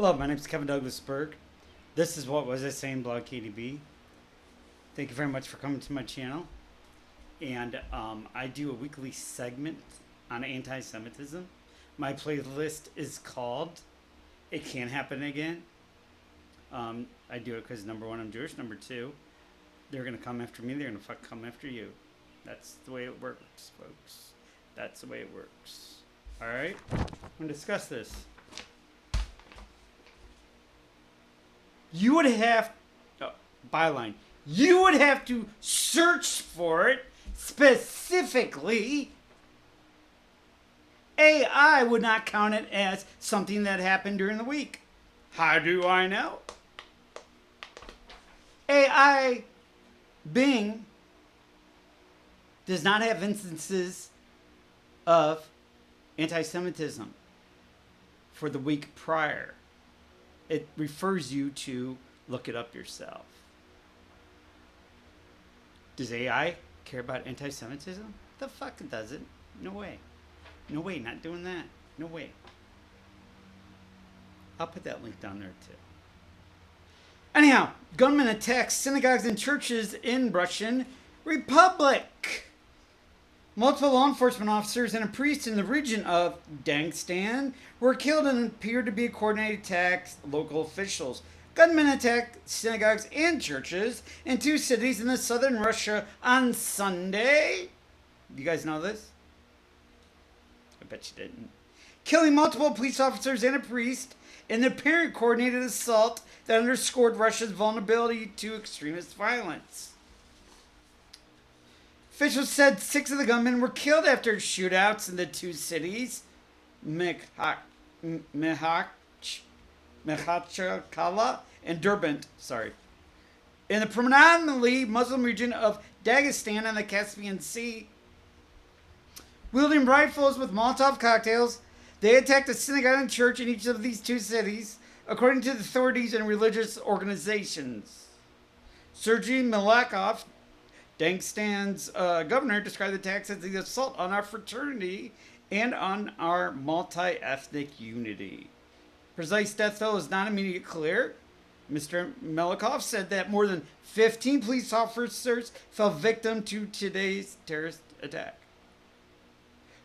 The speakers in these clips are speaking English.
Hello, my name is Kevin Douglas Berg. This is What Was I Saying blog KDB. Thank you very much for coming to my channel. And I do a weekly segment on anti-Semitism. My playlist is called It Can't Happen Again. I do it because number one, I'm Jewish. Number two, they're going to come after me. They're going to come after you. That's the way it works, folks. That's the way it works. All right? I'm going to discuss this. You would have, byline, you would have to search for it specifically. AI would not count it as something that happened during the week. How do I know? AI Bing does not have instances of anti-Semitism for the week prior. It refers you to look it up yourself. Does AI care about anti-Semitism? The fuck it doesn't. No way. No way, not doing that. No way. I'll put that link down there too. Anyhow, gunmen attack synagogues and churches in Russian Republic. Multiple law enforcement officers and a priest in the region of Dagestan were killed and appeared to be a coordinated attack, local officials. Gunmen attacked synagogues and churches in two cities in the southern Russia on Sunday. You guys know this? I bet you didn't. Killing multiple police officers and a priest in the apparent coordinated assault that underscored Russia's vulnerability to extremist violence. Officials said 6 of the gunmen were killed after shootouts in the two cities, Mekhachkala and Derbent, in the predominantly Muslim region of Dagestan on the Caspian Sea. Wielding rifles with Molotov cocktails, they attacked a synagogue and church in each of these two cities, according to the authorities and religious organizations. Sergei Milakov, Dagestan's governor, described the attacks as the assault on our fraternity and on our multi-ethnic unity. Precise death toll is not immediately clear. Mr. Melikov said that more than 15 police officers fell victim to today's terrorist attack,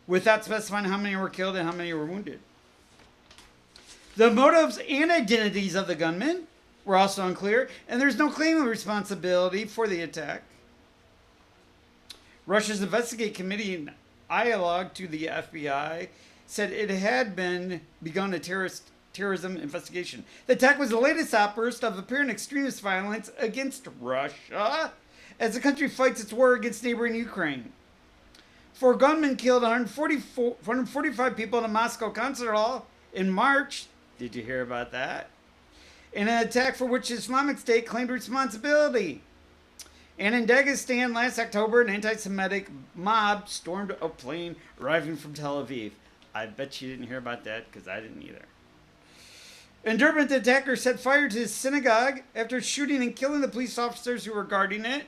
without specifying how many were killed and how many were wounded. The motives and identities of the gunmen were also unclear, and there's no claim of responsibility for the attack. Russia's investigative committee in dialogue to the FBI said it had begun a terrorism investigation. The attack was the latest outburst of apparent extremist violence against Russia as the country fights its war against neighboring Ukraine. 4 gunmen killed 145 people in a Moscow concert hall in March. Did you hear about that? In an attack for which the Islamic State claimed responsibility. And in Dagestan last October, an anti-Semitic mob stormed a plane arriving from Tel Aviv. I bet you didn't hear about that, because I didn't either. In Durban, the attacker set fire to his synagogue after shooting and killing the police officers who were guarding it.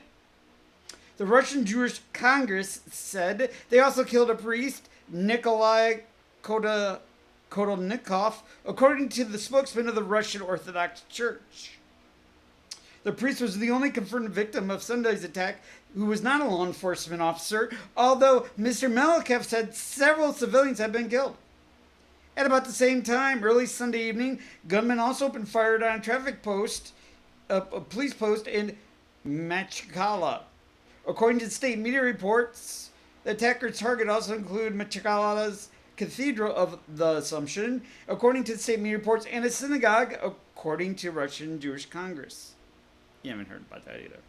The Russian Jewish Congress said they also killed a priest, Nikolai Kotelnikov, according to the spokesman of the Russian Orthodox Church. The priest was the only confirmed victim of Sunday's attack who was not a law enforcement officer, although Mr. Malikev said several civilians had been killed. At about the same time, early Sunday evening, gunmen also opened fire on a traffic post, a police post in Machkala. According to state media reports, the attacker's target also included Machkala's Cathedral of the Assumption, according to state media reports, and a synagogue, according to Russian Jewish Congress. You haven't heard about that either.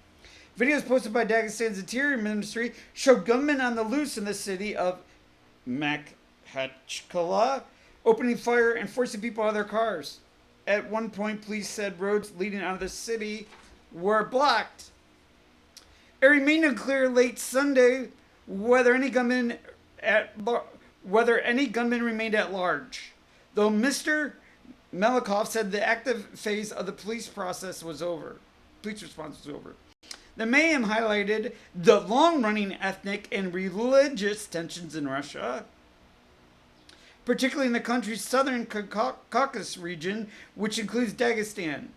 Videos posted by Dagestan's Interior Ministry showed gunmen on the loose in the city of Makhachkala, opening fire and forcing people out of their cars. At one point, police said roads leading out of the city were blocked. It remained unclear late Sunday whether any gunmen remained at large, though Mr. Melikov said the active phase of the police response was over. The mayhem highlighted the long-running ethnic and religious tensions in Russia. particularly in the country's southern Caucasus region, which includes Dagestan.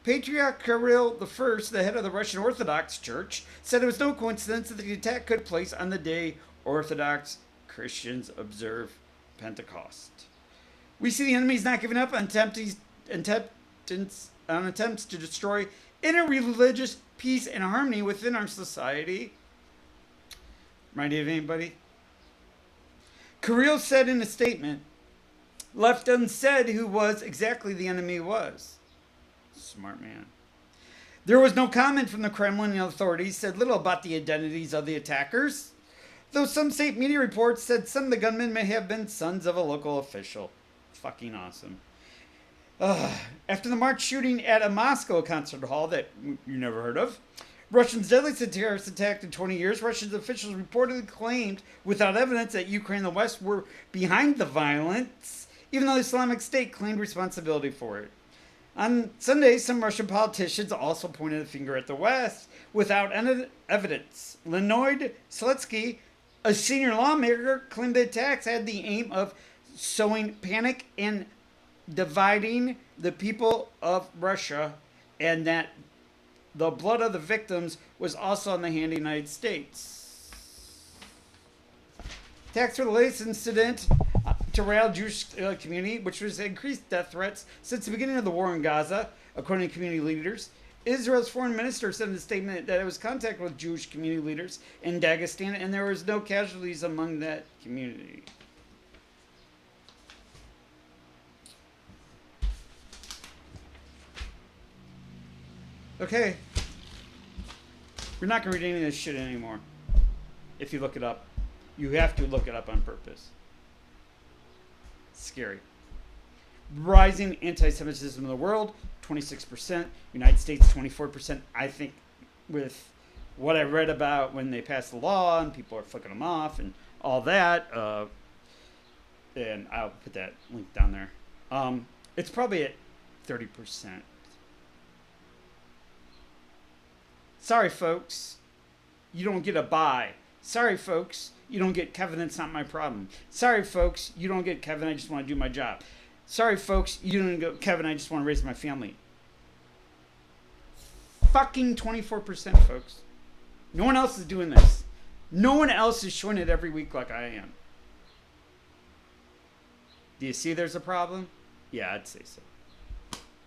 Patriarch Kirill I, the head of the Russian Orthodox Church, said it was no coincidence that the attack took place on the day Orthodox Christians observe Pentecost. We see the enemy's not giving up on attempts to destroy interreligious peace and harmony within our society. Remind you of anybody? Kirill said in a statement, left unsaid who was exactly the enemy was. Smart man. There was no comment from the Kremlin. The authorities said little about the identities of the attackers, though some state media reports said some of the gunmen may have been sons of a local official. Fucking awesome. After the March shooting at a Moscow concert hall that you never heard of, Russia's deadliest terrorist attack in 20 years, Russian officials reportedly claimed without evidence that Ukraine and the West were behind the violence, even though the Islamic State claimed responsibility for it. On Sunday, some Russian politicians also pointed a finger at the West without any evidence. Leonid Slutsky, a senior lawmaker, claimed the attacks had the aim of sowing panic and dividing the people of Russia, and that the blood of the victims was also on the hand of the United States. Attacks were the latest incident to rile the Jewish community, which has increased death threats since the beginning of the war in Gaza, according to community leaders. Israel's foreign minister said in a statement that it was contact with Jewish community leaders in Dagestan, and there was no casualties among that community. Okay. We're not going to read any of this shit anymore. If you look it up. You have to look it up on purpose. It's scary. Rising anti-Semitism in the world, 26%. United States, 24%. I think with what I read about when they passed the law and people are flicking them off and all that, and I'll put that link down there. It's probably at 30%. Sorry, folks, you don't get a buy. Sorry, folks, you don't get Kevin, it's not my problem. Sorry, folks, you don't get Kevin, I just want to do my job. Sorry, folks, you don't get Kevin, I just want to raise my family. Fucking 24%, folks. No one else is doing this. No one else is showing it every week like I am. Do you see there's a problem? Yeah, I'd say so.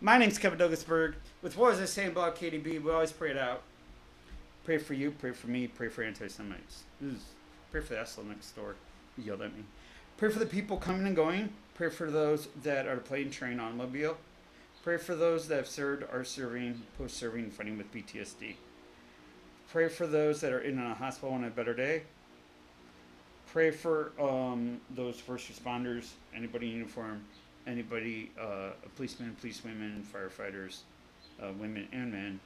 My name's Kevin Douglas Berg. With what was I saying about KDB, we always pray it out. Pray for you, pray for me, pray for anti-Semites. Pray for the asshole next door. He yelled at me. Pray for the people coming and going. Pray for those that are plane, train, automobile. Pray for those that have served, are serving, post-serving, fighting with PTSD. Pray for those that are in a hospital on a better day. Pray for those first responders, anybody in uniform, anybody, policemen, policewomen, firefighters, women and men,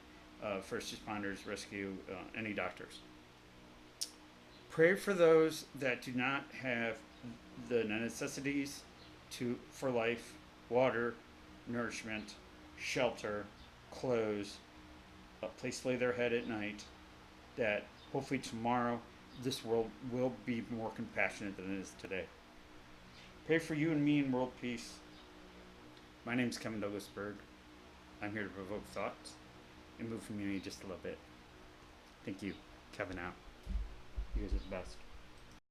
first responders, rescue, any doctors. Pray for those that do not have the necessities for life, water, nourishment, shelter, clothes, a place to lay their head at night, that hopefully tomorrow this world will be more compassionate than it is today. Pray for you and me in world peace. My name's Kevin Douglas Berg. I'm here to provoke thoughts and move community just a little bit. Thank you. Kevin out. You guys are the best.